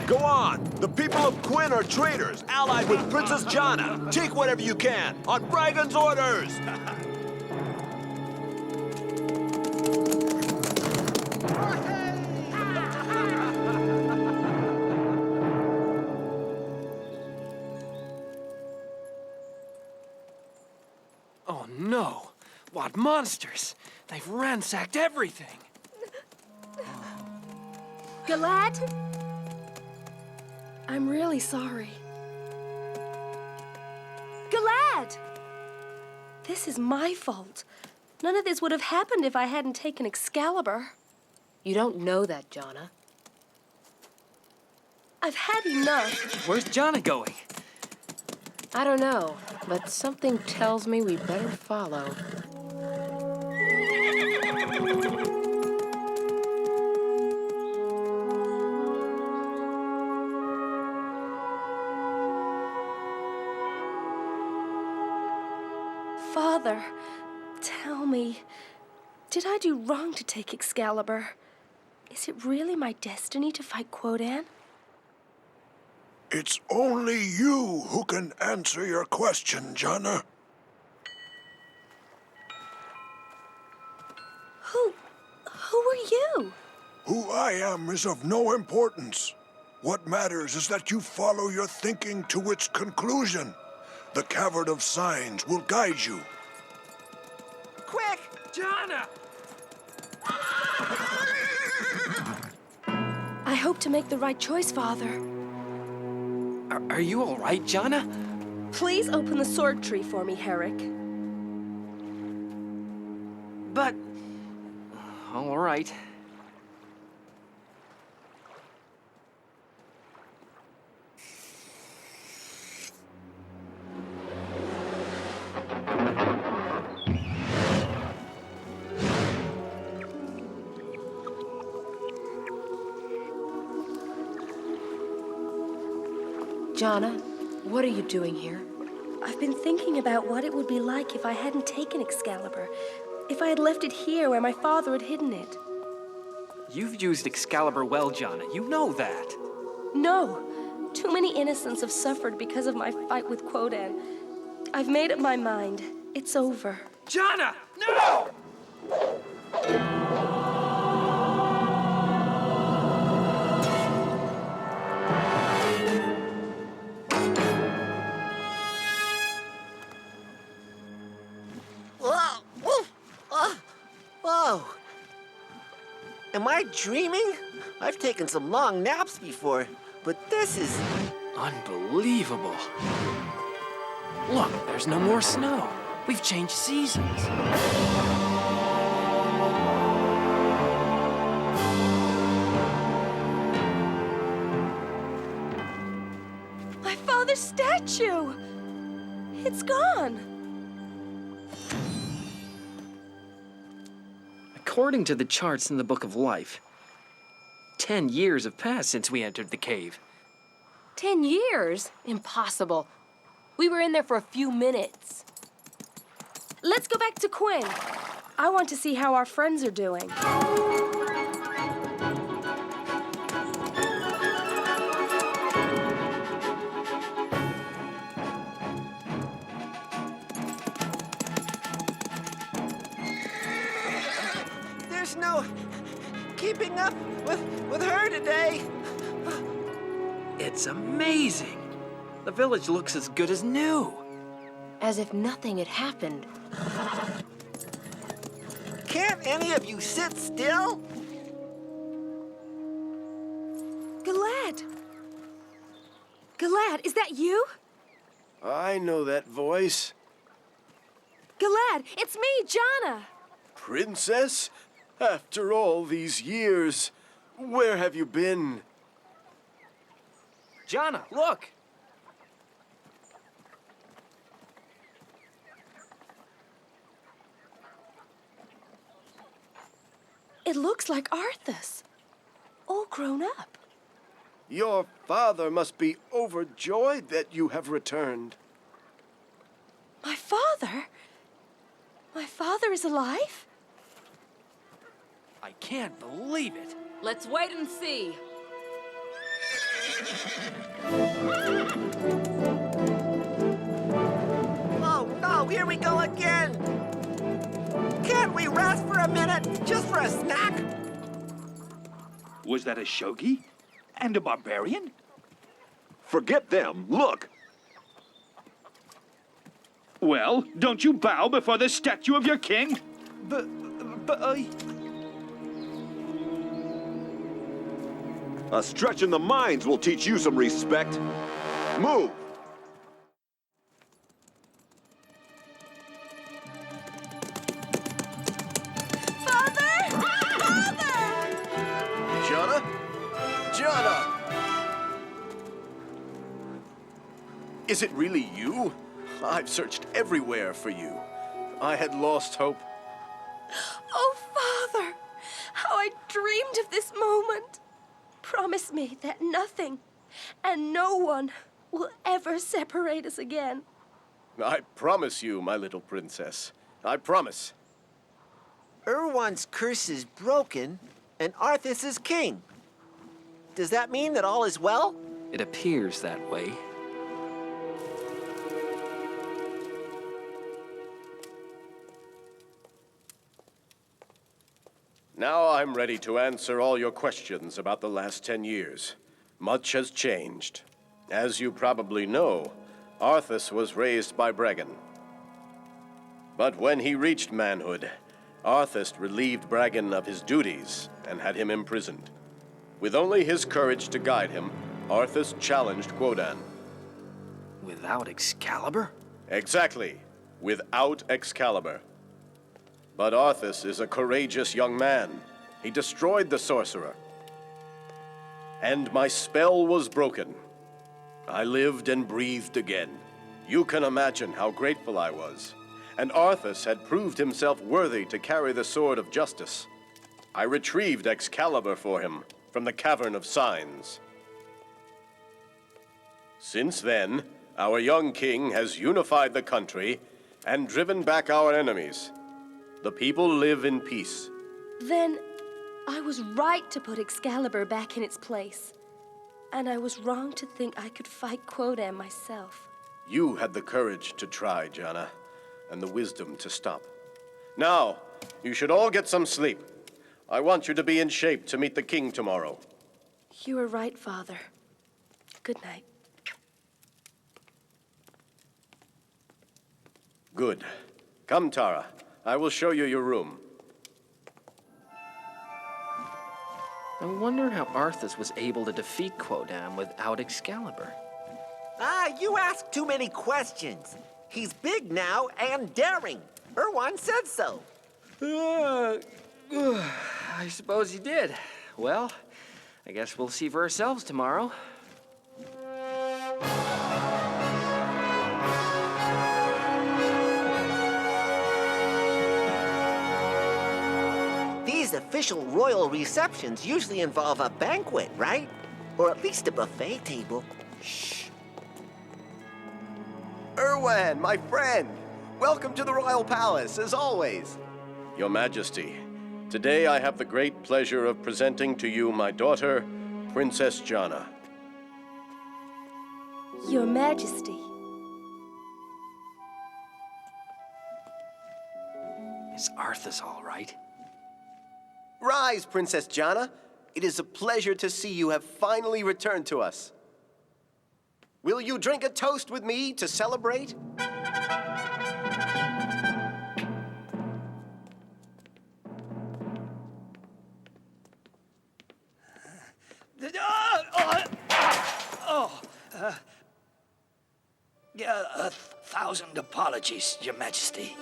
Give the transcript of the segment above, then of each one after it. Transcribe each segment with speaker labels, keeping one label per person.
Speaker 1: Go on! The people of Quinn are traitors, allied with Princess Djana. Take whatever you can, on Bragan's orders!
Speaker 2: Oh no! What monsters! They've ransacked everything!
Speaker 3: Galad? I'm really sorry. Galad! This is my fault. None of this would have happened if I hadn't taken Xcalibur.
Speaker 4: You don't know that, Djana.
Speaker 3: I've had enough.
Speaker 2: Where's Djana going?
Speaker 4: I don't know, but something tells me we better follow.
Speaker 3: Father, tell me, did I do wrong to take Xcalibur? Is it really my destiny to fight Quodan?
Speaker 5: It's only you who can answer your question, Djana.
Speaker 3: Who are you?
Speaker 5: Who I am is of no importance. What matters is that you follow your thinking to its conclusion. The Cavern of Signs will guide you.
Speaker 2: Quick! Djana!
Speaker 3: I hope to make the right choice, Father.
Speaker 2: Are you all right, Djana?
Speaker 3: Please open the sword tree for me, Herrick.
Speaker 2: But... all right.
Speaker 4: Djana, what are you doing here?
Speaker 3: I've been thinking about what it would be like if I hadn't taken Xcalibur. If I had left it here where my father had hidden it.
Speaker 2: You've used Excalibur well, Djana. You know that.
Speaker 3: No. Too many innocents have suffered because of my fight with Quodan. I've made up my mind. It's over.
Speaker 2: Djana! No!
Speaker 6: Whoa! Am I dreaming? I've taken some long naps before, but this is...
Speaker 2: Unbelievable. Look, there's no more snow. We've changed seasons.
Speaker 3: My father's statue! It's gone!
Speaker 2: According to the charts in the Book of Life, 10 years have passed since we entered the cave.
Speaker 4: 10 years? Impossible. We were in there for a few minutes.
Speaker 3: Let's go back to Quinn. I want to see how our friends are doing.
Speaker 6: no keeping up with her today.
Speaker 2: It's amazing. The village looks as good as new.
Speaker 4: As if nothing had happened.
Speaker 6: Can't any of you sit still?
Speaker 3: Galad! Galad, is that you?
Speaker 7: I know that voice.
Speaker 3: Galad, it's me, Djana!
Speaker 7: Princess? After all these years, where have you been?
Speaker 2: Djana, look!
Speaker 3: It looks like Arthus. All grown up.
Speaker 7: Your father must be overjoyed that you have returned.
Speaker 3: My father? My father is alive?
Speaker 2: I can't believe it.
Speaker 4: Let's wait and see.
Speaker 6: Oh no, here we go again! Can't we rest for a minute, just for a snack?
Speaker 8: Was that a shogi? And a barbarian?
Speaker 1: Forget them. Look.
Speaker 8: Well, don't you bow before the statue of your king?
Speaker 7: But I...
Speaker 1: A stretch in the mines will teach you some respect. Move.
Speaker 3: Father! Father!
Speaker 7: Djana? Djana! Is it really you? I've searched everywhere for you. I had lost hope.
Speaker 3: Oh, Father! How I dreamed of this moment! Promise me that nothing and no one will ever separate us again.
Speaker 7: I promise you, my little princess. I promise.
Speaker 6: Erwann's curse is broken, and Arthus is king. Does that mean that all is well?
Speaker 2: It appears that way.
Speaker 7: Now I'm ready to answer all your questions about the last 10 years. Much has changed. As you probably know, Arthus was raised by Bregan. But when he reached manhood, Arthus relieved Bregan of his duties and had him imprisoned. With only his courage to guide him, Arthus challenged Quodan.
Speaker 2: Without Excalibur?
Speaker 7: Exactly, without Excalibur. But Arthus is a courageous young man. He destroyed the sorcerer. And my spell was broken. I lived and breathed again. You can imagine how grateful I was. And Arthus had proved himself worthy to carry the sword of justice. I retrieved Excalibur for him from the Cavern of Signs. Since then, our young king has unified the country and driven back our enemies. The people live in peace.
Speaker 3: Then I was right to put Excalibur back in its place. And I was wrong to think I could fight Quodan myself.
Speaker 7: You had the courage to try, Djana, and the wisdom to stop. Now, you should all get some sleep. I want you to be in shape to meet the king tomorrow.
Speaker 3: You were right, Father. Good night.
Speaker 7: Good. Come, Tara. I will show you your room.
Speaker 2: I wonder how Arthus was able to defeat Quodan without Excalibur.
Speaker 6: Ah, you ask too many questions. He's big now and daring. Erwann said so.
Speaker 2: I suppose he did. Well, I guess we'll see for ourselves tomorrow.
Speaker 6: These official royal receptions usually involve a banquet, right? Or at least a buffet table.
Speaker 7: Shh. Erwann, my friend! Welcome to the Royal Palace, as always. Your Majesty, today I have the great pleasure of presenting to you my daughter, Princess Djana.
Speaker 3: Your Majesty.
Speaker 2: Is Arthus all right?
Speaker 6: Rise, Princess Djana. It is a pleasure to see you have finally returned to us. Will you drink a toast with me to celebrate?
Speaker 9: Yeah, 1,000 apologies, Your Majesty.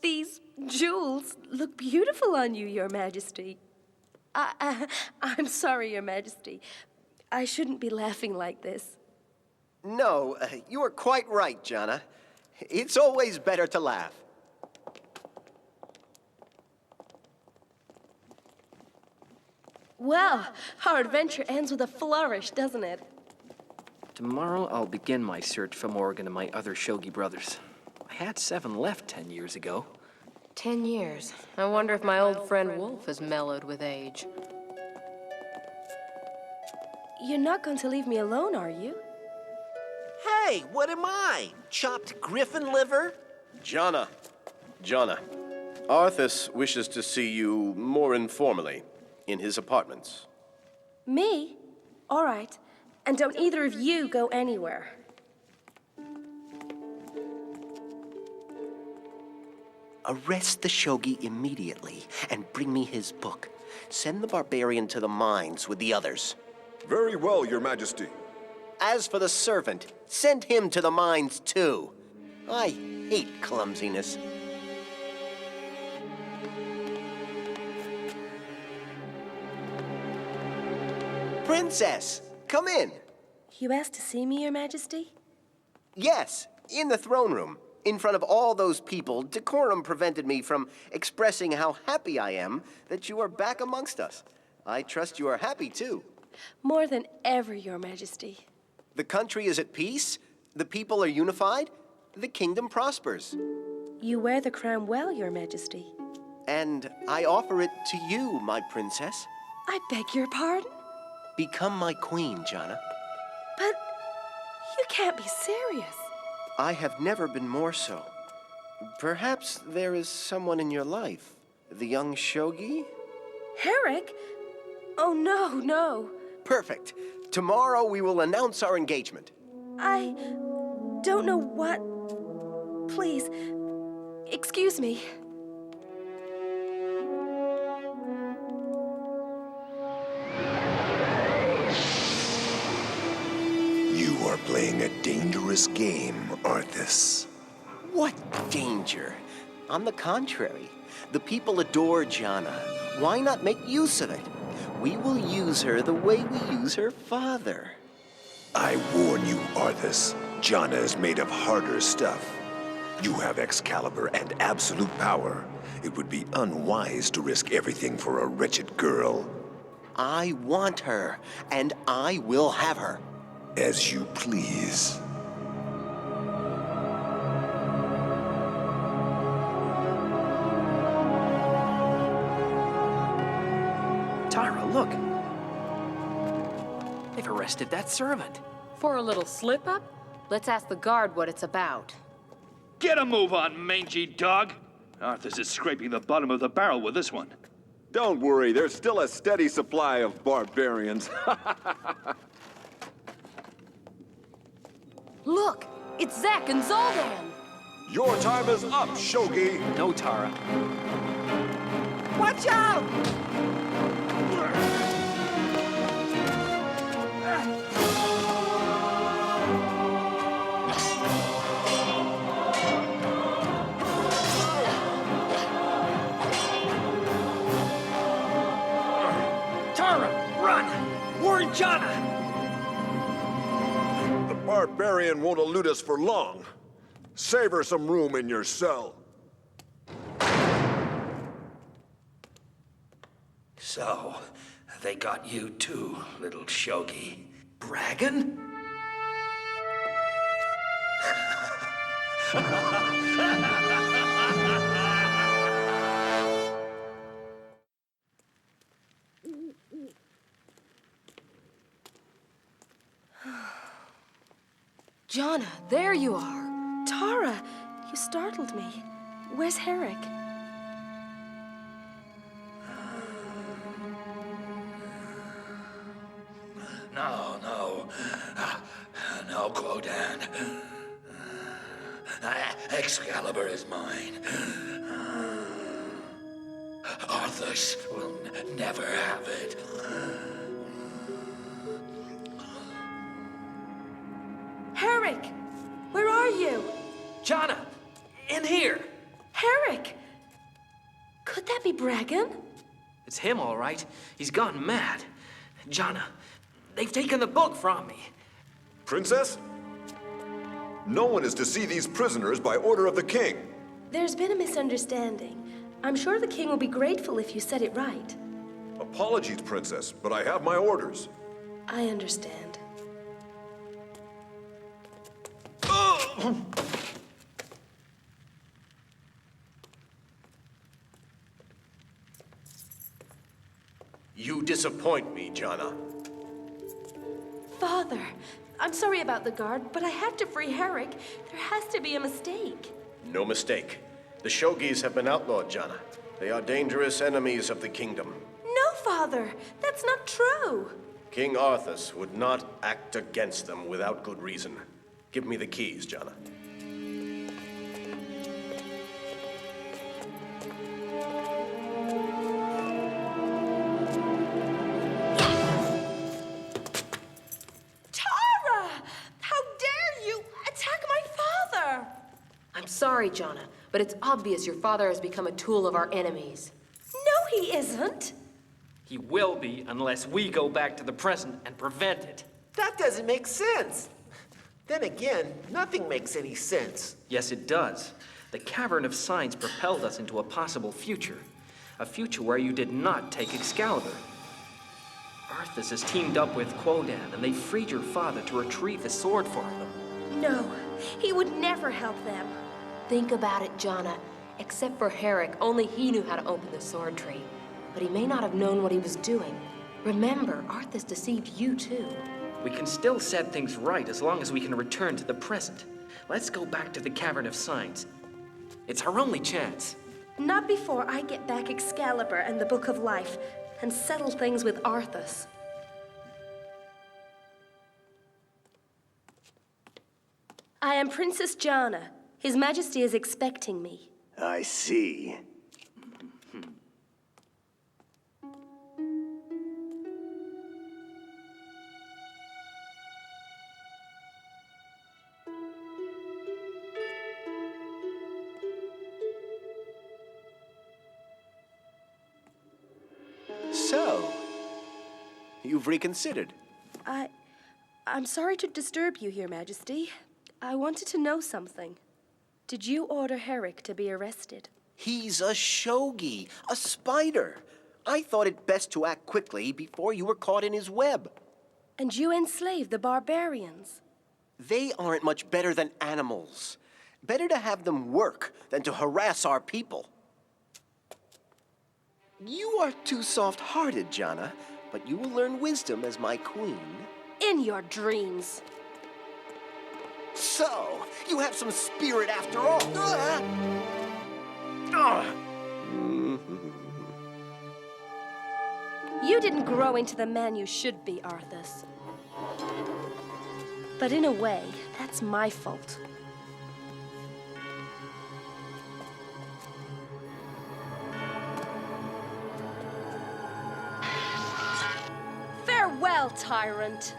Speaker 3: These jewels look beautiful on you, Your Majesty. I'm sorry, Your Majesty. I shouldn't be laughing like this.
Speaker 6: No, you are quite right, Djana. It's always better to laugh.
Speaker 3: Well, our adventure ends with a flourish, doesn't it?
Speaker 2: Tomorrow I'll begin my search for Morgan and my other Shogi brothers. I had 7 left 10 years ago.
Speaker 4: 10 years. I wonder if my old friend Wolf has mellowed with age.
Speaker 3: You're not going to leave me alone, are you?
Speaker 6: Hey, what am I? Chopped griffin liver?
Speaker 7: Djana. Arthus wishes to see you more informally in his apartments.
Speaker 3: Me? All right. And don't either of you go anywhere.
Speaker 6: Arrest the Shogi immediately and bring me his book. Send the barbarian to the mines with the others.
Speaker 1: Very well, Your Majesty.
Speaker 6: As for the servant, send him to the mines too. I hate clumsiness. Princess, come in.
Speaker 3: You asked to see me, Your Majesty?
Speaker 6: Yes, in the throne room. In front of all those people, decorum prevented me from expressing how happy I am that you are back amongst us. I trust you are happy too.
Speaker 3: More than ever, Your Majesty.
Speaker 6: The country is at peace, the people are unified, the kingdom prospers.
Speaker 3: You wear the crown well, Your Majesty.
Speaker 6: And I offer it to you, my princess.
Speaker 3: I beg your pardon?
Speaker 6: Become my queen, Djana.
Speaker 3: But you can't be serious.
Speaker 6: I have never been more so. Perhaps there is someone in your life. The young Shogi?
Speaker 3: Herrick? Oh, no.
Speaker 6: Perfect. Tomorrow we will announce our engagement.
Speaker 3: I don't know what... Please, excuse me.
Speaker 5: You are playing a dangerous game, Arthus.
Speaker 6: What danger? On the contrary, the people adore Djana. Why not make use of it? We will use her the way we use her father.
Speaker 5: I warn you, Arthus. Djana is made of harder stuff. You have Excalibur and absolute power. It would be unwise to risk everything for a wretched girl.
Speaker 6: I want her, and I will have her.
Speaker 5: As you please.
Speaker 2: Tara, look. They've arrested that servant.
Speaker 4: For a little slip-up? Let's ask the guard what it's about.
Speaker 8: Get a move on, mangy dog. Arthus is scraping the bottom of the barrel with this one.
Speaker 1: Don't worry, there's still a steady supply of barbarians.
Speaker 4: Look, it's Zack and Zoldan.
Speaker 1: Your time is up, Shogi.
Speaker 2: No, Tara.
Speaker 6: Watch out!
Speaker 9: Tara, run! Warn Djana!
Speaker 1: The barbarian won't elude us for long. Save her some room in your cell.
Speaker 9: So, they got you too, little Shogi. Bragging?
Speaker 4: Djana, there you are.
Speaker 3: Tara, you startled me. Where's Herrick?
Speaker 9: now, Quodan. Excalibur is mine. Arthus will never have it.
Speaker 3: Herrick! Where are you?
Speaker 2: Djana! In here!
Speaker 3: Herrick! Could that be Bragan?
Speaker 2: It's him, all right. He's gone mad. Djana, they've taken the book from me.
Speaker 1: Princess? No one is to see these prisoners by order of the king.
Speaker 3: There's been a misunderstanding. I'm sure the king will be grateful if you said it right.
Speaker 1: Apologies, Princess, but I have my orders.
Speaker 3: I understand.
Speaker 7: You disappoint me, Djana.
Speaker 3: Father, I'm sorry about the guard, but I had to free Herrick. There has to be a mistake.
Speaker 7: No mistake. The Shogis have been outlawed, Djana. They are dangerous enemies of the kingdom.
Speaker 3: No, Father, that's not true.
Speaker 7: King Arthus would not act against them without good reason. Give me the keys, Djana.
Speaker 3: Tara! How dare you attack my father?
Speaker 4: I'm sorry, Djana, but it's obvious your father has become a tool of our enemies.
Speaker 3: No, he isn't.
Speaker 2: He will be unless we go back to the present and prevent it.
Speaker 10: That doesn't make sense. Then again, nothing makes any sense.
Speaker 2: Yes, it does. The Cavern of Signs propelled us into a possible future. A future where you did not take Excalibur. Arthus has teamed up with Quodan, and they freed your father to retrieve the sword for them.
Speaker 3: No, he would never help them.
Speaker 4: Think about it, Djana. Except for Herrick, only he knew how to open the sword tree. But he may not have known what he was doing. Remember, Arthus deceived you too.
Speaker 2: We can still set things right as long as we can return to the present. Let's go back to the Cavern of Signs. It's our only chance.
Speaker 3: Not before I get back Excalibur and the Book of Life and settle things with Arthus. I am Princess Djana. His Majesty is expecting me.
Speaker 6: I see. So, you've reconsidered.
Speaker 3: I'm sorry to disturb you, Your Majesty. I wanted to know something. Did you order Herrick to be arrested?
Speaker 6: He's a shogi, a spider. I thought it best to act quickly before you were caught in his web.
Speaker 3: And you enslaved the barbarians.
Speaker 6: They aren't much better than animals. Better to have them work than to harass our people. You are too soft-hearted, Djana, but you will learn wisdom as my queen.
Speaker 3: In your dreams.
Speaker 6: So, you have some spirit after all.
Speaker 3: You didn't grow into the man you should be, Arthus. But in a way, that's my fault. Farewell, tyrant.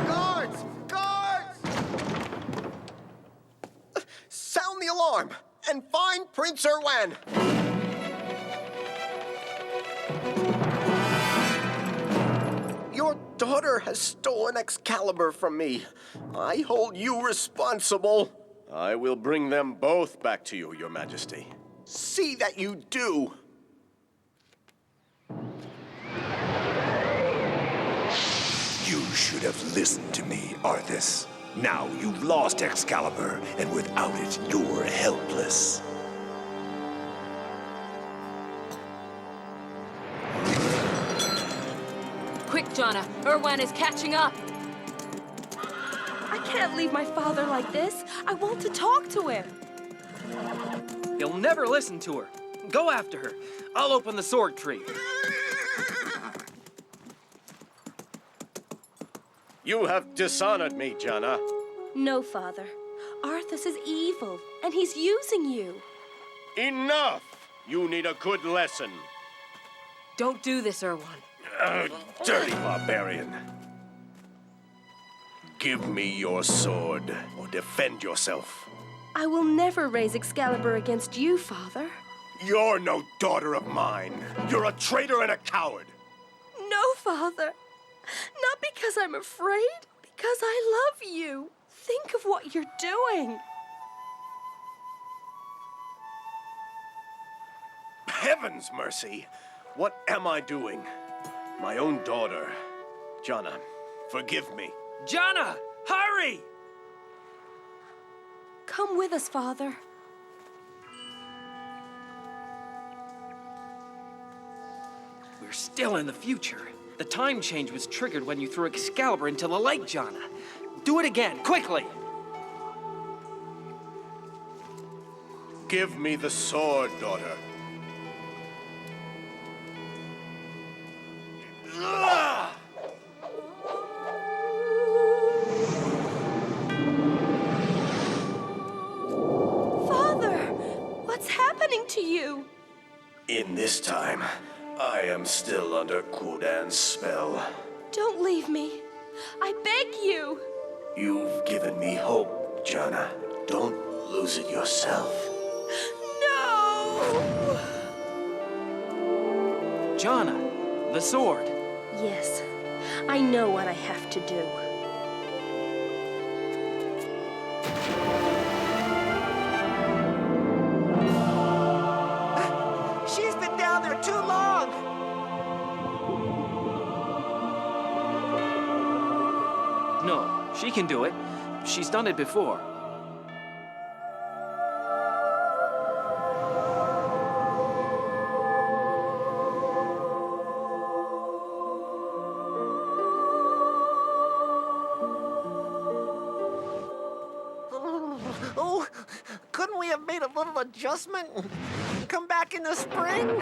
Speaker 6: Guards! Guards! Sound the alarm and find Prince Erwann. Your daughter has stolen Excalibur from me. I hold you responsible.
Speaker 7: I will bring them both back to you, Your Majesty.
Speaker 6: See that you do.
Speaker 5: You should have listened to me, Arthus. Now you've lost Excalibur, and without it, you're helpless.
Speaker 4: Quick, Djana. Erwann is catching up.
Speaker 3: I can't leave my father like this. I want to talk to him.
Speaker 2: He'll never listen to her. Go after her. I'll open the sword tree.
Speaker 7: You have dishonored me, Djana.
Speaker 3: No, Father. Arthus is evil, and he's using you.
Speaker 7: Enough! You need a good lesson.
Speaker 4: Don't do this, Erwann.
Speaker 7: Dirty barbarian. Give me your sword, or defend yourself.
Speaker 3: I will never raise Excalibur against you, Father.
Speaker 7: You're no daughter of mine. You're a traitor and a coward.
Speaker 3: No, Father. Not because I'm afraid, because I love you. Think of what you're doing.
Speaker 7: Heaven's mercy! What am I doing? My own daughter. Djana, forgive me.
Speaker 2: Djana, hurry!
Speaker 3: Come with us, Father.
Speaker 2: We're still in the future. The time change was triggered when you threw Excalibur into the lake, Djana. Do it again, quickly!
Speaker 7: Give me the sword, daughter.
Speaker 3: Father, what's happening to you?
Speaker 7: In this time, I am still under Gul'dan's spell.
Speaker 3: Don't leave me. I beg you.
Speaker 7: You've given me hope, Djana. Don't lose it yourself.
Speaker 3: No!
Speaker 2: Djana, the sword.
Speaker 3: Yes, I know what I have to do.
Speaker 10: She's been down there too long!
Speaker 2: No, she can do it. She's done it before.
Speaker 10: Oh, couldn't we have made a little adjustment and come back in the spring?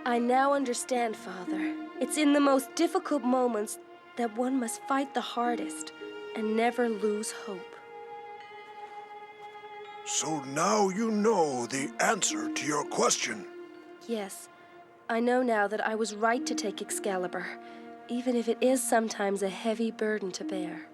Speaker 3: I now understand, Father. It's in the most difficult moments that one must fight the hardest and never lose hope.
Speaker 1: So now you know the answer to your question.
Speaker 3: Yes, I know now that I was right to take Excalibur, even if it is sometimes a heavy burden to bear.